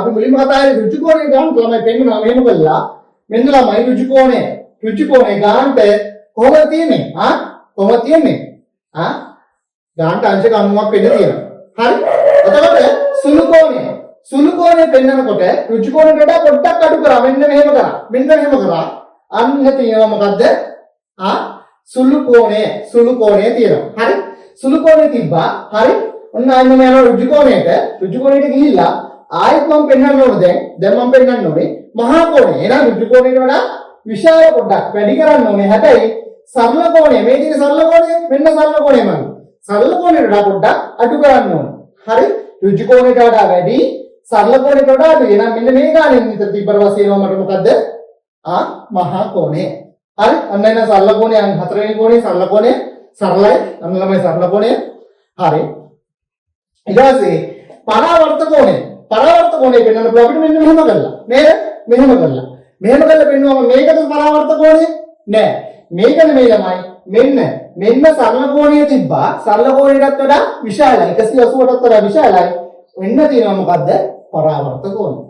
අපි මුලින්ම කතා කරේ ඍජු කෝණය ගන්න ළමයි පෙන්වනවා මෙහෙම කළා. මෙන්න ළමයි ඍජු කෝණය ගන්නට කොහොමද තියෙන්නේ? කොහොමද තියෙන්නේ? ගානට අංශක 90ක් වෙන්න තියෙනවා. හරි? එතකොට සුළු කෝණය පෙන්වනකොට ඍජු කෝණයට වඩා පොඩ්ඩක් අඩු කරා. මෙන්න මෙහෙම කරා. අන්න තියෙනවා මොකද්ද? සුළු කෝණය තියෙනවා. හරි? සුළු කෝණය තිබ්බා. හරි? ඔන්න ආයෙත් මම යනවා ඍජු කෝණයට ගිහිල්ලා ආයෙත් මම පෙන්වන්න ඕනේ දැන් මම පෙන්වන්න ඕනේ මහා කෝණය. එහෙනම් ඍජු කෝණයට වඩා විශාල පොඩ්ඩක් වැඩි කරන්න ඕනේ. හැබැයි සරල කෝණය මේ තියෙන සරල කෝණය මෙන්න සරල කෝණය මම. සරල කෝණයට වඩා පොඩ්ඩක් අඩු කරන්න ඕනේ. හරි? ඍජු කෝණයට වඩා වැඩි සරල කෝණයට වඩා අඩු. එහෙනම් මෙන්න මේ ගානෙන් විතර තිබ්බට පස්සේ එනවා මට මොකද්ද? මහා කෝණය. හරි? අන්න එන සරල කෝණය හතරවෙනි කෝණය සරල කෝණය සරලයි. අන්න ළමයි සරල කෝණය. හරි. ඊට පස්සේ පරාවර්ත කෝණය පෙන්වන්න පුළුවන් අපිට මෙන්න මෙහෙම කරලා. නේද? මෙහෙම කරලා පෙන්වුවම මේකද පරාවර්ත කෝණය? නෑ. මේක නෙමෙයි ළමයි. මෙන්න සරල කෝණය තිබ්බා. සරල කෝණයටත් වඩා විශාලයි. 180ටත් වඩා විශාලයි. වෙන්න තියෙනවා මොකද්ද? පරාවර්ත කෝණය.